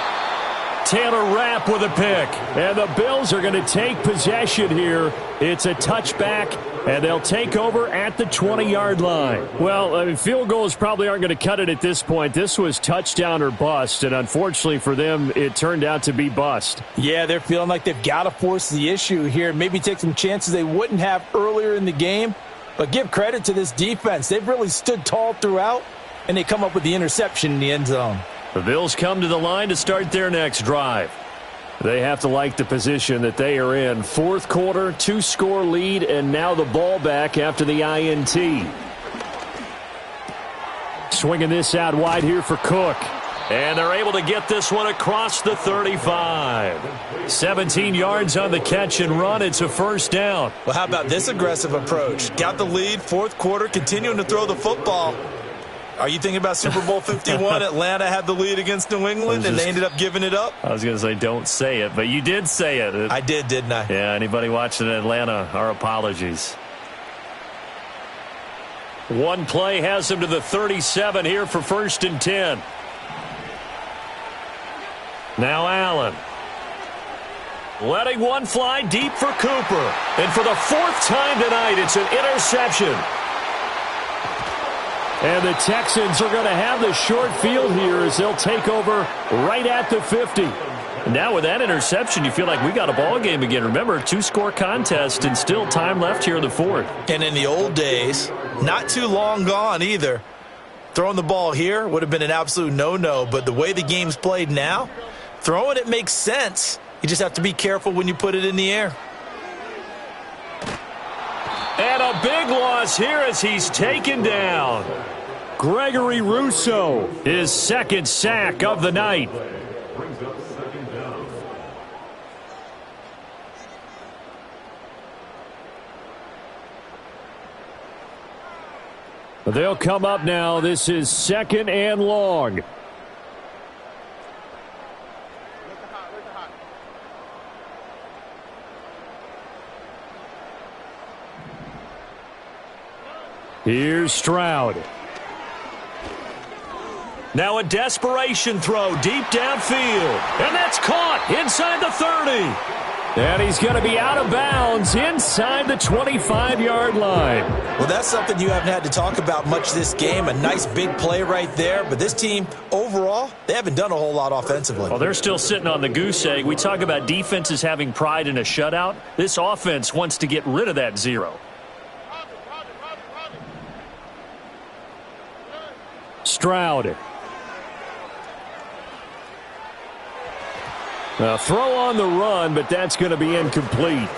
Taylor Rapp with a pick. And the Bills are going to take possession here. It's a touchback, and they'll take over at the 20-yard line. Well, I mean, field goals probably aren't going to cut it at this point. This was touchdown or bust, and unfortunately for them, it turned out to be bust. Yeah, they're feeling like they've got to force the issue here, maybe take some chances they wouldn't have earlier in the game. But give credit to this defense. They've really stood tall throughout, and they come up with the interception in the end zone. The Bills come to the line to start their next drive. They have to like the position that they are in. 4th quarter, 2-score lead, and now the ball back after the INT. Swinging this out wide here for Cook. And they're able to get this one across the 35. 17 yards on the catch and run. It's a 1st down. Well, how about this aggressive approach? Got the lead, 4th quarter, continuing to throw the football. Are you thinking about Super Bowl 51? Atlanta had the lead against New England, and they ended up giving it up? I was going to say don't say it, but you did say it. I did, didn't I? Yeah, anybody watching Atlanta, our apologies. One play has him to the 37 here for 1st and 10. Now Allen. Letting one fly deep for Cooper. And for the 4th time tonight, it's an interception. And the Texans are going to have the short field here as they'll take over right at the 50. And now with that interception, you feel like we got a ball game again. Remember, 2-score contest and still time left here in the 4th. And in the old days, not too long gone either, throwing the ball here would have been an absolute no-no. But the way the game's played now, throwing it makes sense. You just have to be careful when you put it in the air. And a big loss here as he's taken down. Gregory Rousseau, his 2nd sack of the night. They'll come up now. This is 2nd and long. Here's Stroud. Now a desperation throw deep downfield. And that's caught inside the 30. And he's going to be out of bounds inside the 25-yard line. Well, that's something you haven't had to talk about much this game. A nice big play right there. But this team, overall, they haven't done a whole lot offensively. Well, they're still sitting on the goose egg. We talk about defenses having pride in a shutout. This offense wants to get rid of that 0. Stroud. A throw on the run, but that's going to be incomplete.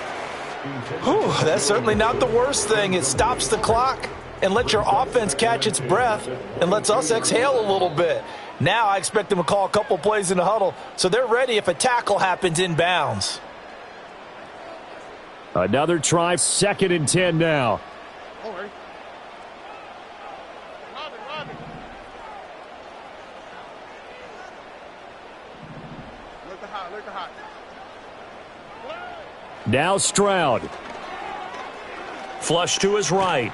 Whew, that's certainly not the worst thing. It stops the clock and lets your offense catch its breath and lets us exhale a little bit. Now I expect them to call a couple plays in the huddle, so they're ready if a tackle happens inbounds. Another try, 2nd and 10 now. Now Stroud. Flush to his right.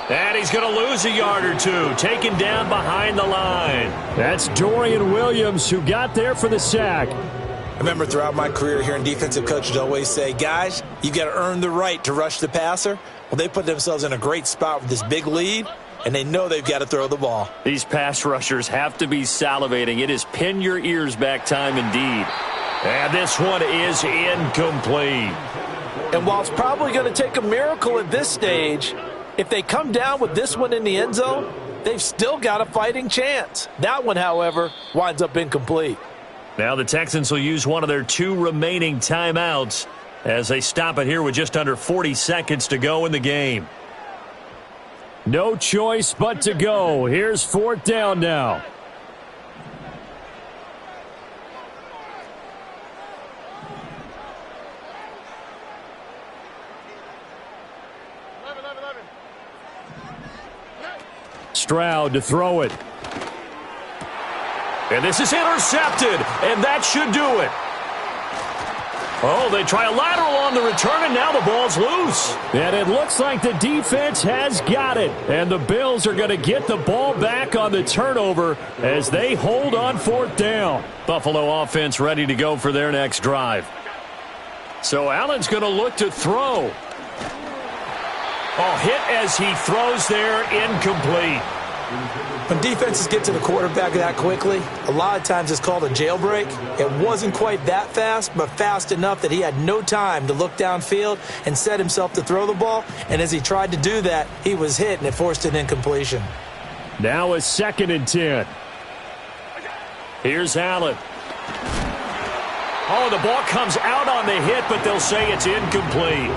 And he's going to lose a yard or two. Taken down behind the line. That's Dorian Williams who got there for the sack. I remember throughout my career hearing defensive coaches always say, guys, you got to earn the right to rush the passer. Well, they put themselves in a great spot with this big lead, and they know they've got to throw the ball. These pass rushers have to be salivating. It is pin your ears back time indeed. And this one is incomplete. And while it's probably going to take a miracle at this stage, if they come down with this one in the end zone, they've still got a fighting chance. That one, however, winds up incomplete. Now the Texans will use one of their 2 remaining timeouts as they stop it here with just under 40 seconds to go in the game. No choice but to go. Here's 4th down now. Stroud to throw it. And this is intercepted, and that should do it. Oh, they try a lateral on the return, and now the ball's loose. And it looks like the defense has got it. And the Bills are going to get the ball back on the turnover as they hold on 4th down. Buffalo offense ready to go for their next drive. So Allen's going to look to throw. Oh, hit as he throws there, incomplete. When defenses get to the quarterback that quickly, a lot of times it's called a jailbreak. It wasn't quite that fast, but fast enough that he had no time to look downfield and set himself to throw the ball. And as he tried to do that, he was hit, and it forced an incompletion. Now a 2nd and 10. Here's Allen. Oh, the ball comes out on the hit, but they'll say it's incomplete.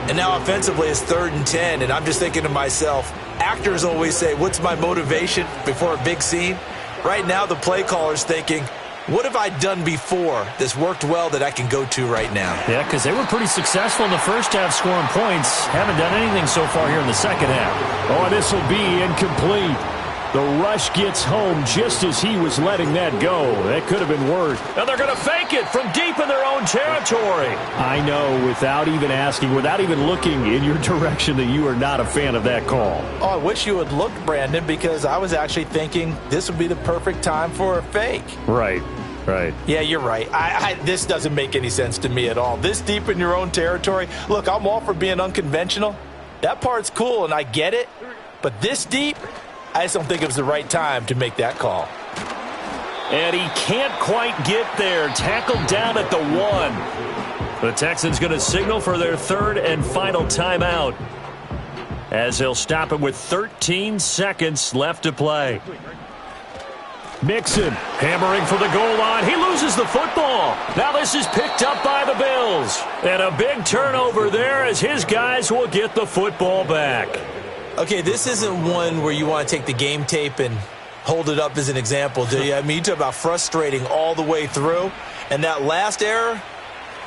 And now offensively it's 3rd and 10, and I'm just thinking to myself, actors always say, what's my motivation before a big scene? Right now the play caller's thinking, what have I done before that's worked well that I can go to right now? Yeah, because they were pretty successful in the first half scoring points. Haven't done anything so far here in the second half. Oh, this will be incomplete. The rush gets home just as he was letting that go. That could have been worse. And they're going to fake it from deep in their own territory. I know, without even asking, without even looking in your direction, that you are not a fan of that call. Oh, I wish you had looked, Brandon, because I was actually thinking this would be the perfect time for a fake. Right. Yeah, you're right. This doesn't make any sense to me at all. This deep in your own territory. Look, I'm all for being unconventional. That part's cool, and I get it. But this deep, I just don't think it was the right time to make that call. And he can't quite get there. Tackled down at the 1. The Texans going to signal for their 3rd and final timeout as they'll stop it with 13 seconds left to play. Mixon hammering for the goal line. He loses the football. Now this is picked up by the Bills. And a big turnover there as his guys will get the football back. Okay, this isn't one where you want to take the game tape and hold it up as an example, do you? I mean, you talk about frustrating all the way through. And that last error,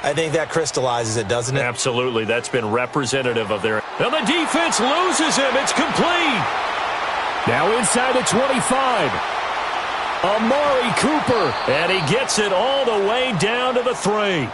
I think that crystallizes it, doesn't it? Absolutely. That's been representative of their... And the defense loses him. It's complete. Now inside the 25. Amari Cooper. And he gets it all the way down to the 3.